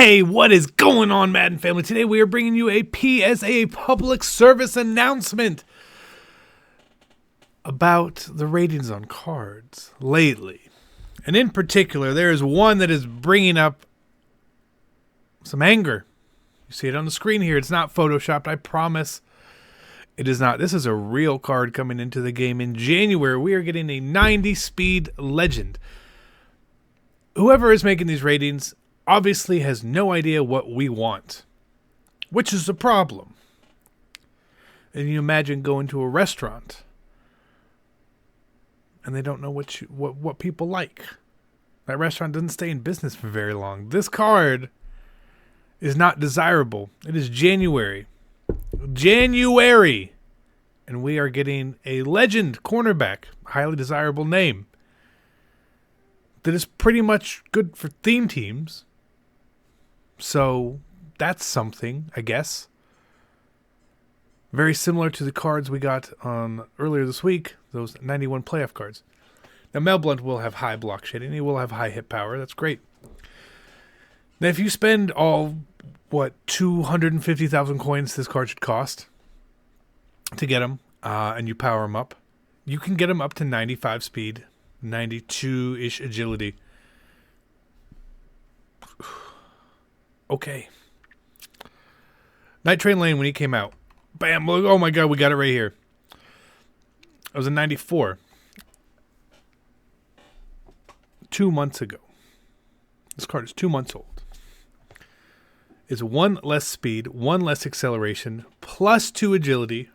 Hey, what is going on, Madden family? Today we are bringing you a PSA public service announcement about the ratings on cards lately. And in particular, there is one that is bringing up some anger. You see it on the screen here. It's not photoshopped, I promise. It is not. This is a real card coming into the game in January. We are getting a 90 speed legend. Whoever is making these ratings obviously has no idea what we want, which is a problem. And you imagine going to a restaurant and they don't know what people like. That restaurant doesn't stay in business for very long. This card is not desirable. It is January. And we are getting a legend cornerback, highly desirable name, that is pretty much good for theme teams. So that's something, I guess. Very similar to the cards we got on earlier this week, those 91 playoff cards. Now, Mel Blount will have high block shading. He will have high hit power. That's great. Now, if you spend all, 250,000 coins this card should cost to get him, and you power him up, you can get him up to 95 speed, 92-ish agility. Okay. Night Train Lane, when he came out, bam, look, oh my god, we got it right here. It was a 94. 2 months ago. This card is 2 months old. It's 1 less speed, 1 less acceleration, plus 2 agility,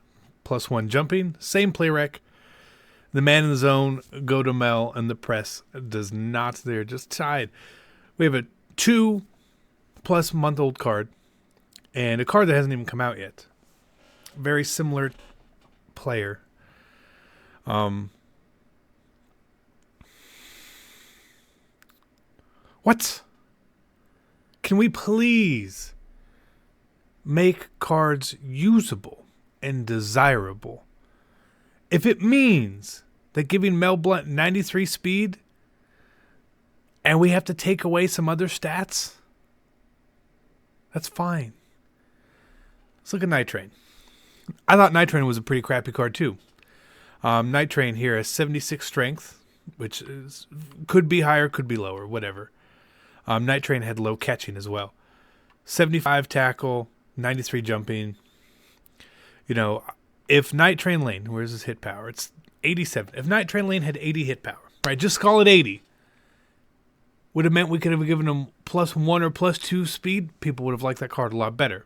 plus 1 jumping, same play rec. The man in the zone, go to Mel, and the press does not. They're just tied. We have a 2+ month old card, and a card that hasn't even come out yet. Very similar player. What? Can we please make cards usable and desirable? If it means that giving Mel Blount 93 speed and we have to take away some other stats, that's fine. Let's look at Night Train. I thought Night Train was a pretty crappy card too. Night Train here has 76 strength, which could be higher, could be lower, whatever. Night Train had low catching as well. 75 tackle, 93 jumping. You know, if Night Train Lane, where's his hit power? It's 87. If Night Train Lane had 80 hit power, right, just call it 80, would have meant we could have given him +1 or +2 speed. People would have liked that card a lot better.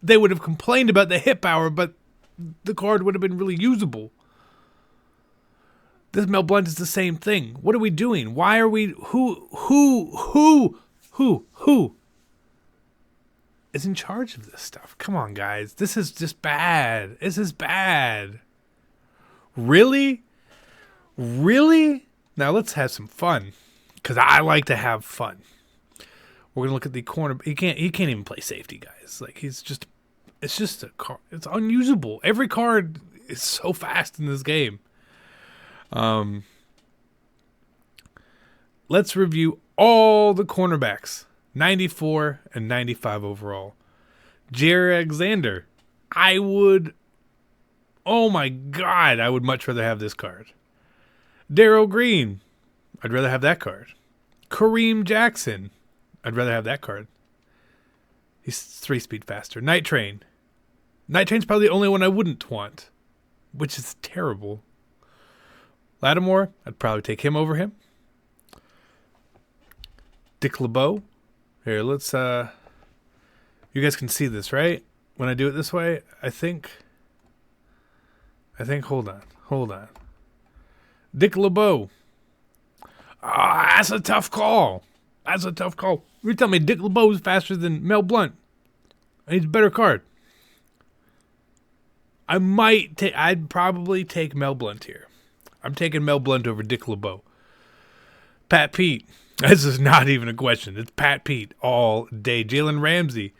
They would have complained about the hit power, but the card would have been really usable. This Mel Blount is the same thing. What are we doing? Why are we... Who is in charge of this stuff? Come on, guys. This is just bad. This is bad. Really? Really? Now let's have some fun, because I like to have fun. We're gonna look at the corner. He can't even play safety, guys. Like, it's just a card. It's unusable. Every card is so fast in this game. Let's review all the cornerbacks. 94 and 95 overall. Jerry Alexander. Oh my god, I would much rather have this card. Darryl Green. I'd rather have that card. Kareem Jackson. I'd rather have that card. He's 3 speed faster. Night Train. Night Train's probably the only one I wouldn't want, which is terrible. Lattimore, I'd probably take him over him. Dick LeBeau. Here, let's, you guys can see this, right? When I do it this way, I think, hold on. Dick LeBeau. That's a tough call. You're telling me Dick LeBeau is faster than Mel Blount. And he's a better card. I'd probably take Mel Blount here. I'm taking Mel Blount over Dick LeBeau. Pat Pete. This is not even a question. It's Pat Pete all day. Jalen Ramsey.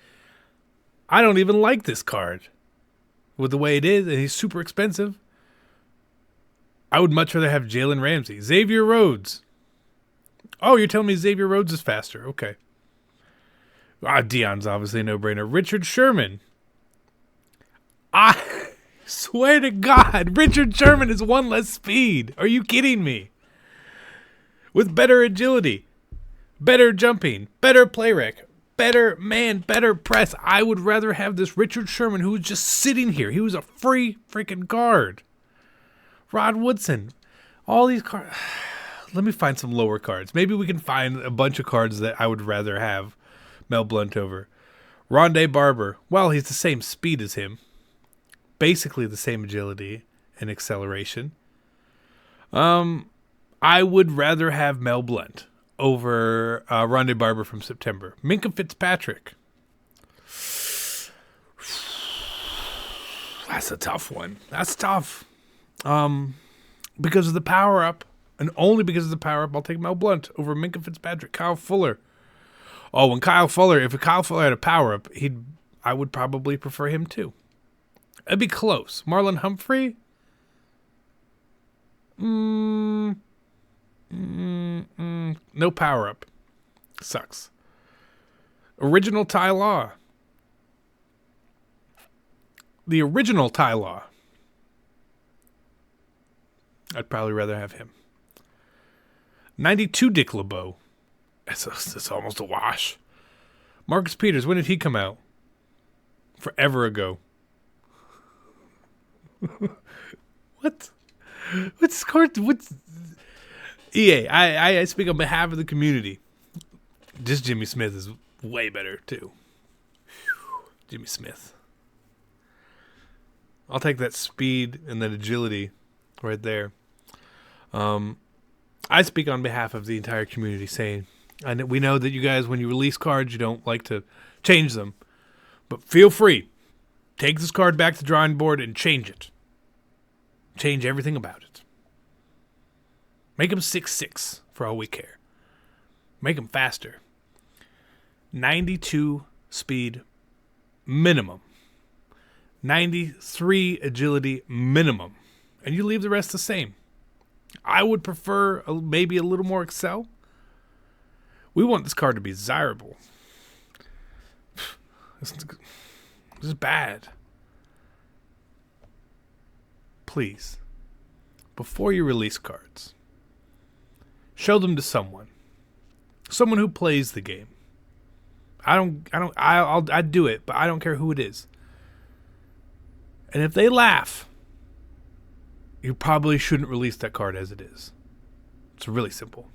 I don't even like this card with the way it is, and he's super expensive. I would much rather have Jalen Ramsey. Xavier Rhodes. Oh, you're telling me Xavier Rhodes is faster. Okay. Dion's obviously a no-brainer. Richard Sherman. I swear to God, Richard Sherman is one less speed. Are you kidding me? With better agility, better jumping, better play rec, better press. I would rather have this Richard Sherman who was just sitting here. He was a free freaking guard. Rod Woodson. All these cards. Let me find some lower cards. Maybe we can find a bunch of cards that I would rather have Mel Blount over. Rondé Barber. Well, he's the same speed as him. Basically the same agility and acceleration. I would rather have Mel Blount over Rondé Barber from September. Minka Fitzpatrick. That's a tough one. That's tough. Because of the power-up, and only because of the power-up, I'll take Mel Blount over Minka Fitzpatrick. Kyle Fuller. Oh, if Kyle Fuller had a power-up, I would probably prefer him too. It'd be close. Marlon Humphrey? No power-up. Sucks. Original Ty Law. The original Ty Law. I'd probably rather have him. 92 Dick LeBeau. It's almost a wash. Marcus Peters, when did he come out? Forever ago. What? What's card? What's EA? I speak on behalf of the community. Just Jimmy Smith is way better too. Jimmy Smith. I'll take that speed and that agility right there. I speak on behalf of the entire community saying, we know that you guys, when you release cards, you don't like to change them. But feel free. Take this card back to the drawing board and change it. Change everything about it. Make them 6'6", for all we care. Make them faster. 92 speed minimum. 93 agility minimum. And you leave the rest the same. I would prefer maybe a little more excel. We want this card to be desirable. This is bad. Please, before you release cards, show them to someone who plays the game. I'd do it, but I don't care who it is. And if they laugh, you probably shouldn't release that card as it is. It's really simple.